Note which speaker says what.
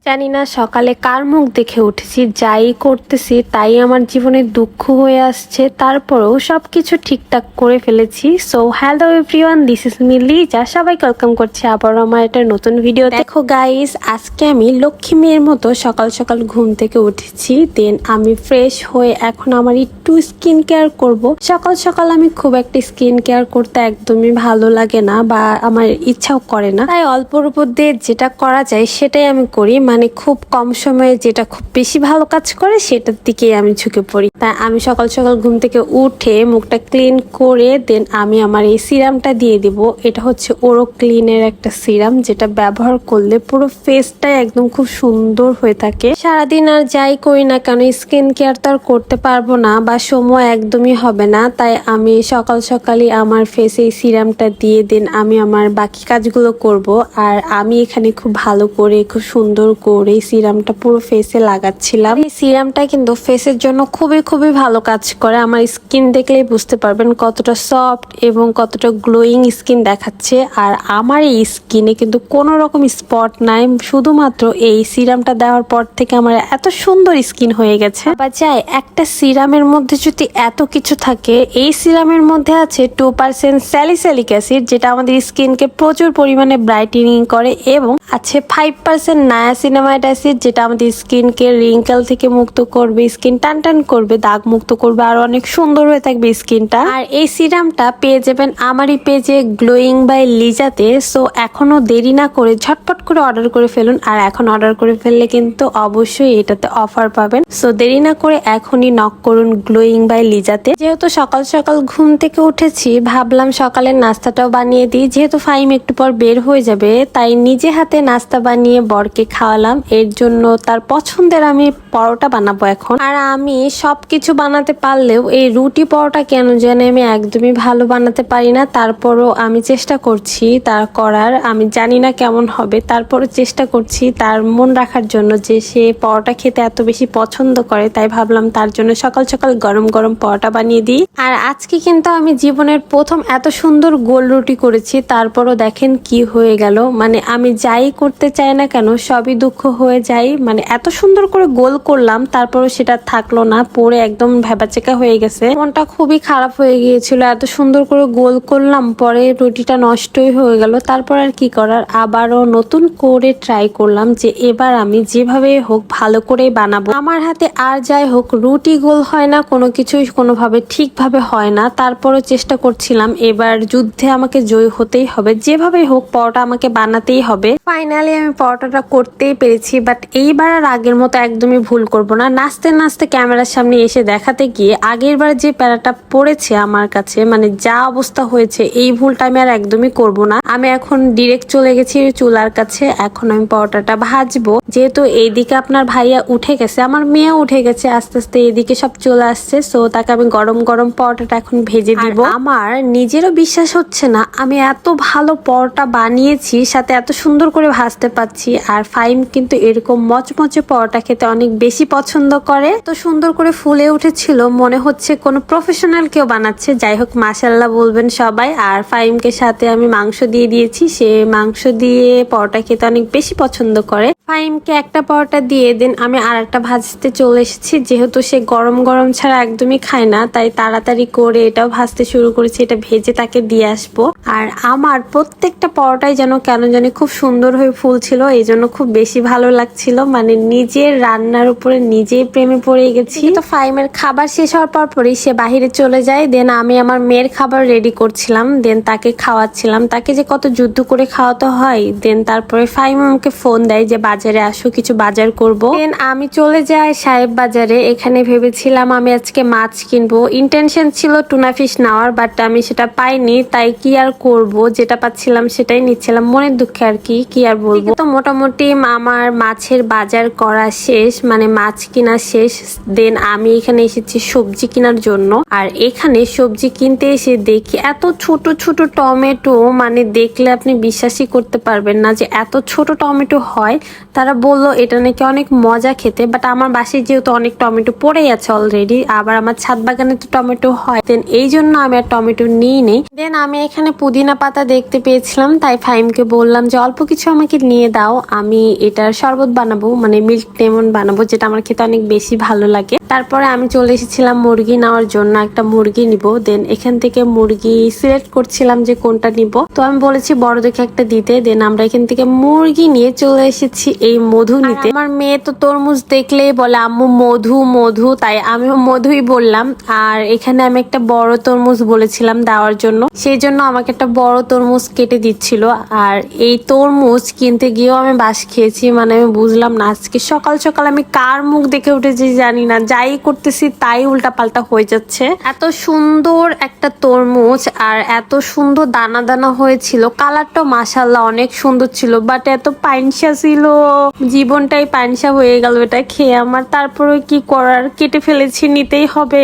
Speaker 1: জানি না সকালে কার মুখ দেখে উঠেছি, যাই করতেছি তাই আমার জীবনে দুঃখ হয়ে আসছে, তারপরেও সবকিছু ঠিকঠাক করে ফেলেছি। So hello everyone, this is me Liza, সবাইকে ওয়েলকাম করছি আবার আমার একটা নতুন ভিডিও। দেখো গাইস, আজকে আমি লক্ষ্মী মেয়ের মতো সকাল সকাল ঘুম থেকে উঠেছি। দেন আমি ফ্রেশ হয়ে এখন আমার একটু স্কিন কেয়ার করব। সকাল সকাল আমি খুব একটা স্কিন কেয়ার করতে একদমই ভালো লাগে না বা আমার ইচ্ছাও করে না, তাই অল্পর উপর দিয়ে যেটা করা যায় সেটাই আমি করি। মানে খুব কম সময়ে যেটা খুব বেশি ভালো কাজ করে সেটার দিকে আমি ঝুঁকে পড়ি। তাই আমি সকাল সকাল ঘুম থেকে উঠে মুখটা ক্লিন করে দেন আমি আমার এই সিরামটা দিয়ে দিব। এটা হচ্ছে ওরো ক্লিনের একটা সিরাম, যেটা ব্যবহার করলে পুরো ফেসটাই একদম খুব সুন্দর হয়ে থাকে। সারাদিন আর যাই করি না কেন স্কিন কেয়ার তো আর করতে পারবো না বা সময় একদমই হবে না, তাই আমি সকাল সকালই আমার ফেসে এই সিরামটা দিয়ে দেন আমি আমার বাকি কাজগুলো করব। আর আমি এখানে খুব ভালো করে খুব সুন্দর করে সিরামটা পুরো ফেসে লাগাচ্ছিলাম। এই সিরামটা কিন্তু ফেসের জন্য খুবই খুবই ভালো কাজ করে। আমার স্কিন দেখলেই বুঝতে পারবেন কতটা সফট এবং কতটা গ্লোয়িং স্কিন দেখাচ্ছে। আর আমার এই স্কিনে কিন্তু কোনো রকম স্পট নাই, শুধুমাত্র এই সিরামটা দেওয়ার পর থেকে আমার এত সুন্দর স্কিন হয়ে গেছে। আবার যাই, একটা সিরামের মধ্যে যদি এত কিছু থাকে, এই সিরামের মধ্যে আছে 2% স্যালিসিলিক অ্যাসিড, যেটা আমাদের স্কিনকে প্রচুর পরিমাণে ব্রাইটেনিং করে, এবং আছে 5% নায়াসিনামাইড অ্যাসিড, যেটা আমাদের স্কিনকে রিঙ্কেল থেকে মুক্ত করবে, স্কিন টান টান করবে, দাগ মুক্ত করবে, আর অনেক সুন্দর হয়ে থাকবে স্কিনটা। আর এই সিরামটা পেয়ে যাবেন আমারই পেজে গ্লোয়িং বাই লিজাতে। সো এখনো দেরি না করে ঝটপট করে অর্ডার করে ফেলুন। আর এখন অর্ডার করে ফেললে কিন্তু অবশ্যই এটাতে অফার পাবেন। সো দেরি না করে এখনই নক করুন গ্লোয়িং বাই লিজাতে। যেহেতু সকাল সকাল ঘুম থেকে উঠেছি, ভাবলাম সকালের নাস্তাটাও বানিয়ে দিই। যেহেতু ফাইম একটু পর বের হয়ে যাবে, তাই নিজে হাতে নাস্তা বানিয়ে বরকে খাওয়ালাম। এর জন্য তার পছন্দের আমি পরোটা বানাবো এখন। আর আমি সবকিছু বানাতে পারলেও এই রুটি পরোটা কেন জানি আমি একদমই ভালো বানাতে পারি না। তারপরও আমি চেষ্টা করছি তার করার, আমি জানি না কেমন হবে, তারপরও চেষ্টা করছি তার মন রাখার জন্য যে সে পরোটা খেতে এত বেশি পছন্দ করে। তাই ভাবলাম তার জন্য সকাল সকাল গরম গরম পরোটা বানিয়ে দিই। আর আজকে কিন্তু আমি জীবনের প্রথম এত সুন্দর গোল রুটি করেছি, তারপরও দেখেন কি হয়ে গেল। মানে আমি যাই করতে চাই না কেন সবই দুঃখ হয়ে যায়। মানে এত সুন্দর করে গোল করলাম, তারপরও সেটা থাকলো না, পরে একদম ভেবাচেকা হয়ে গেছে। মনটা খুবই খারাপ হয়ে গিয়েছিল। এত সুন্দর করে গোল করলাম, পরে রুটিটা নষ্টই হয়ে গেল। তারপর আর কি করার, আবারও নতুন করে ট্রাই করলাম যে এবার আমি যেভাবে হোক ভালো করেই বানাবো। আমার হাতে আর যাই হোক রুটি গোল হয় না, কোনো কিছুই কোনোভাবে ঠিকভাবে হয় না। তারপরও চেষ্টা করছিলাম, এবার যুদ্ধে আমাকে জয়ী হতেই হবে, যেভাবে হোক পরোটা আমাকে বানাতেই হবে। ফাইনালি আমি পরোটাটা করতেই পেরেছি। বাট এইবার আর আগের মতো একদমই ভুল করব না। নাচতে নাচতে ক্যামেরার সামনে এসে দেখাতে গিয়ে আগের বার যে প্যারাটা পড়েছে আমার কাছে, মানে যা অবস্থা হয়েছে, এই ভুলটা আমি আর একদমই করব না। আমি এখন ডিরেক্ট চলে গেছি চুলার কাছে। এখন আমি পরোটাটা ভাজবো। যেহেতু এইদিকে আপনার ভাইয়া উঠে গেছে, আমার মেয়ে উঠে গেছে, আস্তে আস্তে এইদিকে সব চলে আসছে। সো তাকে আমি গরম গরম পরোটাটা এখন ভেজে দিব। আমার নিজেরও বিশ্বাস হচ্ছে না আমি এত ভালো পরোটা বানিয়েছি, সাথে এত সুন্দর করে ভাজতে পারছি। আর ফাইম কিন্তু এরকম মচমচে পরোটা খেতে অনেক বেশি পছন্দ করে। তো সুন্দর করে ফুলে উঠেছিল, মনে হচ্ছে কোনো প্রফেশনাল কেউ বানাচ্ছে। যাই হোক মাশাআল্লাহ বলবেন সবাই। আর ফাইমকে সাথে আমি মাংস দিয়ে দিয়েছি, সে মাংস দিয়ে পরোটা খেতে অনেক বেশি পছন্দ করে। ফাইমকে একটা পরোটা দিয়ে দেন আমি আর একটা ভাজতে চলে এসেছি। যেহেতু সে গরম গরম ছাড়া একদমই খায় না, তাই তাড়াতাড়ি করে এটাও ভাজতে শুরু করেছি, এটা ভেজে তাকে দিয়ে আসবো। আর আমার প্রত্যেকটা পরোটাই যেন কেন জানি খুব সুন্দর হয়ে ফুলছিল, এই জন্য খুব বেশি ভালো লাগছিল। মানে নিজের রান্নার উপরে নিজেই প্রেমে পড়ে গেছি। তো ফাইমের খাবার শেষ হওয়ার পরই সে বাহিরে চলে যায়। দেন আমি আমার মেয়ের খাবার রেডি করছিলাম, দেন তাকে খাওয়াচ্ছিলাম। তাকে যে কত যুদ্ধ করে খাওয়াতে হয়। দেন তারপরে ফাইম আমাকে ফোন দেয় যে বাজারে আসো, কিছু বাজার করব। দেন আমি চলে যাই সাহেব বাজারে। এখানে ভেবেছিলাম আমি আজকে মাছ কিনবো, ইন্টেনশন ছিল টুনা ফিশ নেওয়ার, বাট আমি সেটা পাইনি। তাই কি আর করব, যেটা পাচ্ছিলাম সেটাই নিচ্ছিলাম মনের দুঃখে আর কি আর বলবো। তো মোটামুটি আমার মাছের বাজার করা শেষ, মানে মাছ কিনা শেষ। দেন আমি এখানে এসেছি সবজি কেনার জন্য। আর এখানে সবজি কিনতে এসে দেখি এত ছোট ছোট টমেটো, মানে দেখলে আপনি বিশ্বাসই করতে পারবেন না যে এত ছোট টমেটো হয়। তারা বললো এটা নাকি অনেক মজা খেতে, বাট আমার বাসায় যেহেতু অনেক টমেটো পড়েই আছে অলরেডি, আবার আমার ছাদ বাগানে তো টমেটো হয়, দেন এই জন্য আমি আর টমেটো নিই নেই। দেন আমি এখানে পুদিনা পাতা দেখতে পেয়েছিলাম, তাই ফাহিমকে বললাম যে অল্প কিছু আমাকে নিয়ে দাও, আমি এটার শরবত বানাবো, মানে মিল্ক লেমন বানাবো, যেটা আমার খেতে অনেক বেশি ভালো লাগে। তারপরে আমি চলে এসেছিলাম মুরগি নেওয়ার জন্য, একটা মুরগি নিব। দেন এখান থেকে মুরগি সিলেক্ট করছিলাম যে কোনটা নিব। তো আমি বলেছি বড় দেখে একটা দিতে। দেন আমরা এখান থেকে মুরগি নিয়ে চলে এসেছি এই মধু নিতে। আমার মেয়ে তো তরমুজ দেখলেই বলে আম্মু মধু মধু, তাই আমিও মধুই বললাম। আর এখানে আমি একটা বড় তরমুজ বলেছিলাম দেওয়ার জন্য, সেই জন্য আমাকে একটা বড় তরমুজ কেটে দিচ্ছিল। আর এই তরমুজ কিনতে গিয়েও আমি বাস খেয়েছি, মানে আমি বুঝলাম না আজকে সকাল সকাল আমি কার মুখ দেখে উঠেছি জানি না, যাই করতেছি তাই উল্টা পাল্টা হয়ে যাচ্ছে। এত সুন্দর একটা তরমুজ আর এত সুন্দর দানা দানা হয়েছিল, কালারটাও মাশাআল্লাহ অনেক সুন্দর ছিল, বাট এত পাইনসা ছিল, জীবনটাই পাইনসা হয়ে গেল এটা খেয়ে আমার। তারপরে কি করার, কেটে ফেলেছি, নিতেই হবে।